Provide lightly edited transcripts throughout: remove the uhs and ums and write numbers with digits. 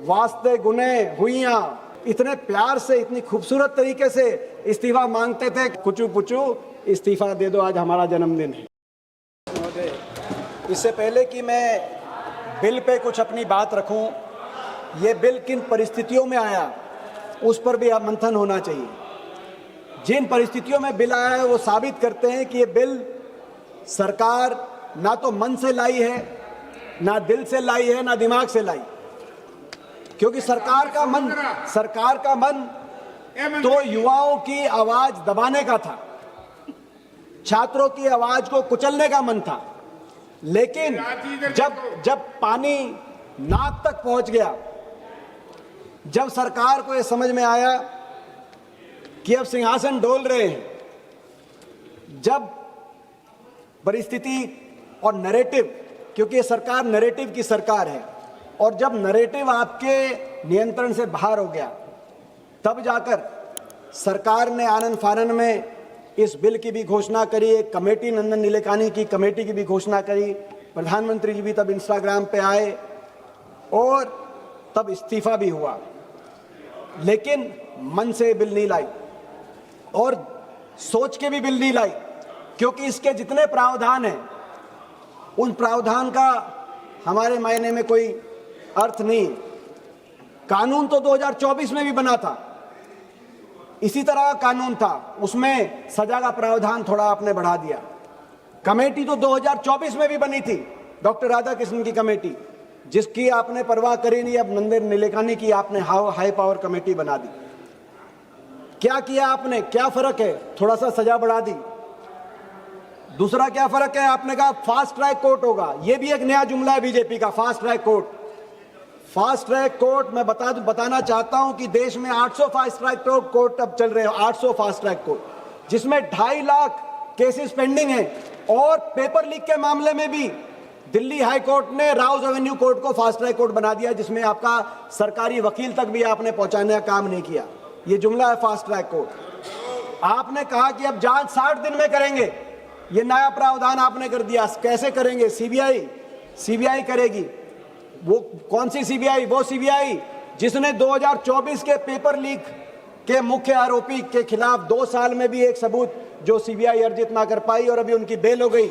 वास्ते गुने हुइयां, इतने प्यार से, इतनी खूबसूरत तरीके से इस्तीफा मांगते थे। कुचू पुचू इस्तीफा दे दो, आज हमारा जन्मदिन है। इससे पहले कि मैं बिल पे कुछ अपनी बात रखूं, ये बिल किन परिस्थितियों में आया उस पर भी मंथन होना चाहिए। जिन परिस्थितियों में बिल आया है वो साबित करते हैं कि ये बिल सरकार ना तो मन से लाई है, ना दिल से लाई है, ना दिमाग से लाई। क्योंकि सरकार का मन तो युवाओं की आवाज दबाने का था, छात्रों की आवाज को कुचलने का मन था। लेकिन जब पानी नाक तक पहुंच गया, जब सरकार को यह समझ में आया कि अब सिंहासन डोल रहे हैं, जब परिस्थिति और नैरेटिव, क्योंकि ये सरकार नैरेटिव की सरकार है, और जब नैरेटिव आपके नियंत्रण से बाहर हो गया, तब जाकर सरकार ने आनन फानन में इस बिल की भी घोषणा करी। एक कमेटी, नंदन नीलेकानी की कमेटी की भी घोषणा करी। प्रधानमंत्री जी भी तब इंस्टाग्राम पे आए और तब इस्तीफा भी हुआ। लेकिन मन से बिल नहीं लाई और सोच के भी बिल नहीं लाई, क्योंकि इसके जितने प्रावधान हैं उन प्रावधान का हमारे मायने में कोई अर्थ नहीं। कानून तो 2024 में भी बना था, इसी तरह का कानून था, उसमें सजा का प्रावधान थोड़ा आपने बढ़ा दिया। कमेटी तो 2024 में भी बनी थी, डॉक्टर राधाकृष्णन की कमेटी, जिसकी आपने परवाह करी नहीं। अब नंदन नीलेकानी की आपने हाई पावर कमेटी बना दी। क्या किया आपने? क्या फर्क है? थोड़ा सा सजा बढ़ा दी। दूसरा क्या फर्क है? आपने कहा फास्ट ट्रैक कोर्ट होगा। यह भी एक नया जुमला है बीजेपी का, fast track court. Fast track court मैं बताना चाहता हूं कि देश में 800 फास्ट ट्रैक कोर्ट अब चल रहे हैं, 800 फास्ट ट्रैक कोर्ट, जिसमें 2.5 लाख केसेस पेंडिंग हैं। और पेपर लीक के मामले में भी दिल्ली हाई कोर्ट ने राउज एवेन्यू कोर्ट को फास्ट ट्रैक कोर्ट बना दिया, जिसमें आपका सरकारी वकील तक भी आपने पहुंचाने का काम नहीं किया। ये जुमला है फास्ट ट्रैक कोर्ट। आपने कहा कि अब जांच 60 दिन में करेंगे, ये नया प्रावधान आपने कर दिया। कैसे करेंगे? सीबीआई करेगी। वो कौन सी सीबीआई? वो सीबीआई जिसने 2024 के पेपर लीक के मुख्य आरोपी के खिलाफ 2 साल में भी एक सबूत जो सीबीआई अर्जित ना कर पाई और अभी उनकी बेल हो गई।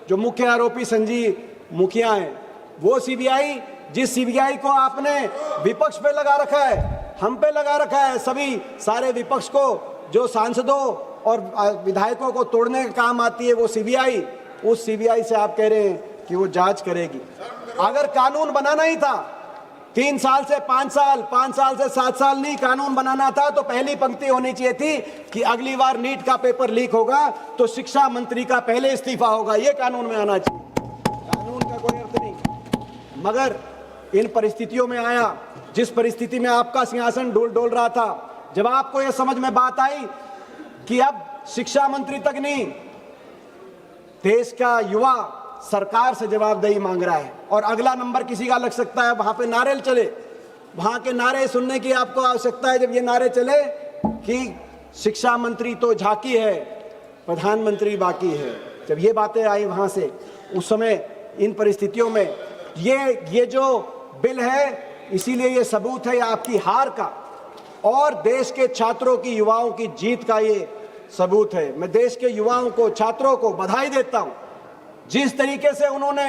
जो मुख्य आरोपी संजीव मुखिया हैं, वो सीबीआई, जिस सीबीआई को आपने विपक्ष पे लगा रखा है, हम पे लगा रखा है, सभी सारे विपक्ष को, जो सांसदों और विधायकों को तोड़ने का काम आती है, वो सीबीआई, उस सीबीआई से आप कह रहे हैं कि वो जांच करेगी। अगर कानून बनाना ही था 3 साल से 5 साल, 5 साल से 7 साल नहीं, कानून बनाना था तो पहली पंक्ति होनी चाहिए थी कि अगली बार नीट का पेपर लीक होगा तो शिक्षा मंत्री का पहले इस्तीफा होगा। ये कानून में आना चाहिए, कानून का कोई अर्थ नहीं। मगर इन परिस्थितियों में आया, जिस परिस्थिति में आपका सिंहासन डोल रहा था, जब आपको यह समझ में बात आई कि अब शिक्षा मंत्री तक नहीं, देश का युवा सरकार से जवाबदेही मांग रहा है और अगला नंबर किसी का लग सकता है, वहां पे नारे चले, वहां के नारे सुनने की आपको आवश्यकता है। जब ये नारे चले कि शिक्षा मंत्री तो झांकी है, प्रधानमंत्री बाकी है, जब ये बातें आई वहां से, उस समय इन परिस्थितियों में ये जो बिल है, इसीलिए ये सबूत है आपकी हार का और देश के छात्रों की, युवाओं की जीत का ये सबूत है। मैं देश के युवाओं को, छात्रों को बधाई देता हूं, जिस तरीके से उन्होंने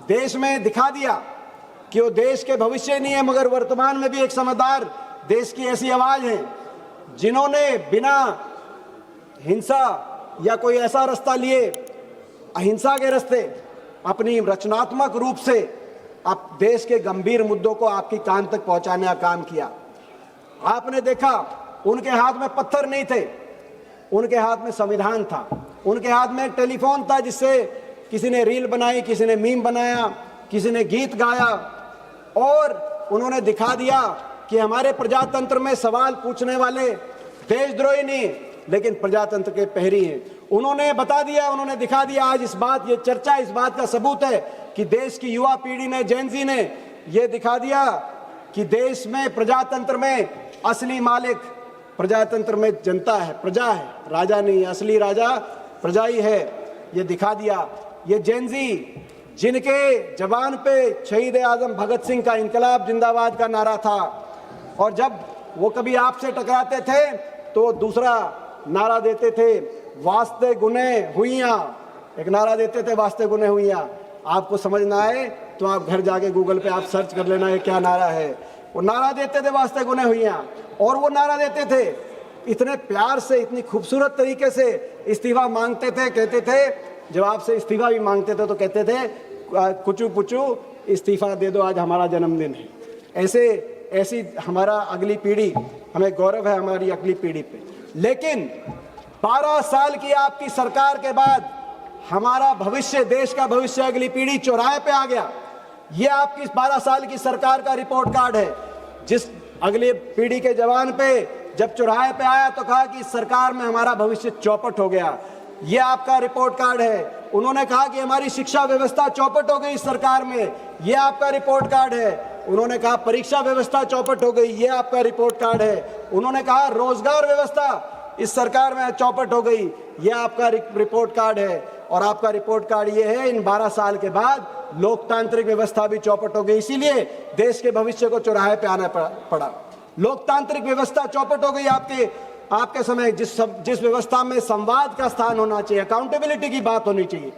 देश में दिखा दिया कि वो देश के भविष्य नहीं है, मगर वर्तमान में भी एक समझदार देश की ऐसी आवाज है जिन्होंने बिना हिंसा या कोई ऐसा रास्ता लिए, अहिंसा के रास्ते, अपनी रचनात्मक रूप से आप देश के गंभीर मुद्दों को आपकी कान तक पहुंचाने का काम किया। आपने देखा उनके हाथ में पत्थर नहीं थे, उनके हाथ में संविधान था, उनके हाथ में एक टेलीफोन था जिससे किसी ने रील बनाई, किसी ने मीम बनाया, किसी ने गीत गाया और उन्होंने दिखा दिया कि हमारे प्रजातंत्र में सवाल पूछने वाले देशद्रोही नहीं लेकिन प्रजातंत्र के प्रहरी हैं। उन्होंने बता दिया, उन्होंने दिखा दिया। आज ये चर्चा इस बात का सबूत है कि देश की युवा पीढ़ी ने, जेन जी ने ये दिखा दिया कि देश में, प्रजातंत्र में असली मालिक, प्रजातंत्र में जनता है, प्रजा है, राजा नहीं। असली राजा प्रजा ही है, ये दिखा दिया। ये जेन जी जिनके जबान पे शहीद आजम भगत सिंह का इनकलाब जिंदाबाद का नारा था, और जब वो कभी आपसे टकराते थे तो दूसरा नारा देते थे, वास्ते गुने हुइयां, एक नारा देते थे, वास्ते गुने हुइयां। आपको समझ ना आए तो आप घर जाके गूगल पे आप सर्च कर लेना ये क्या नारा है। वो नारा देते थे वास्ते गुने हुइयां, और वो नारा देते थे इतने प्यार से, इतनी खूबसूरत तरीके से इस्तीफा मांगते थे। कहते थे, जब आपसे इस्तीफा भी मांगते थे तो कहते थे, कुचू पुचू इस्तीफा दे दो, आज हमारा जन्मदिन है। ऐसी हमारा अगली पीढ़ी, हमें गौरव है हमारी अगली पीढ़ी पे। लेकिन 12 साल की आपकी सरकार के बाद हमारा भविष्य, देश का भविष्य, अगली पीढ़ी चौराहे पे आ गया। ये आपकी 12 साल की सरकार का रिपोर्ट कार्ड है। जिस अगली पीढ़ी के जवान पे जब चौराहे पे आया तो कहा कि इस सरकार में हमारा भविष्य चौपट हो गया। ये आपका रिपोर्ट कार्ड है। उन्होंने कहा कि हमारी शिक्षा व्यवस्था चौपट हो गई इस सरकार में, ये आपका रिपोर्ट कार्ड है। उन्होंने कहा परीक्षा व्यवस्था चौपट हो गई, ये आपका रिपोर्ट कार्ड है। उन्होंने कहा रोजगार व्यवस्था इस सरकार में चौपट हो गई, ये आपका रिपोर्ट कार्ड है। और आपका रिपोर्ट कार्ड ये है, इन 12 साल के बाद लोकतांत्रिक व्यवस्था भी चौपट हो गई, इसीलिए देश के भविष्य को चौराहे पे आना पड़ा। लोकतांत्रिक व्यवस्था चौपट हो गई आपके समय। जिस व्यवस्था में संवाद का स्थान होना चाहिए, अकाउंटेबिलिटी की बात होनी चाहिए,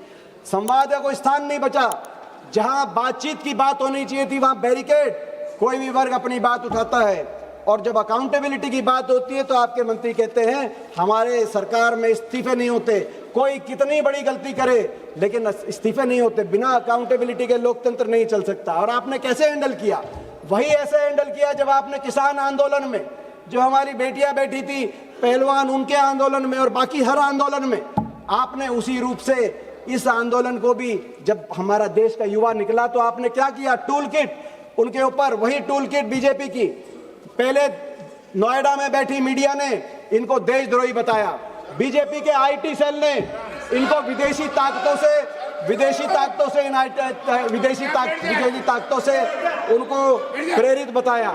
संवाद का कोई स्थान नहीं बचा। जहां बातचीत की बात होनी चाहिए थी वहां बैरिकेड, कोई भी वर्ग अपनी बात उठाता है। और जब अकाउंटेबिलिटी की बात होती है तो आपके मंत्री कहते हैं हमारे सरकार में इस्तीफे नहीं होते। कोई कितनी बड़ी गलती करे लेकिन इस्तीफे नहीं होते। बिना अकाउंटेबिलिटी के लोकतंत्र नहीं चल सकता। और आपने कैसे हैंडल किया? वही ऐसे हैंडल किया जब आपने किसान आंदोलन में, जो हमारी बेटियां बैठी थी पहलवान, उनके आंदोलन में और बाकी हर आंदोलन में आपने उसी रूप से इस आंदोलन को भी, जब हमारा देश का युवा निकला तो आपने क्या किया? टूल किट उनके ऊपर, वही टूल किट बीजेपी की। पहले नोएडा में बैठी मीडिया ने इनको देशद्रोही बताया, बीजेपी के आईटी सेल ने इनको विदेशी ताकतों से उनको प्रेरित बताया।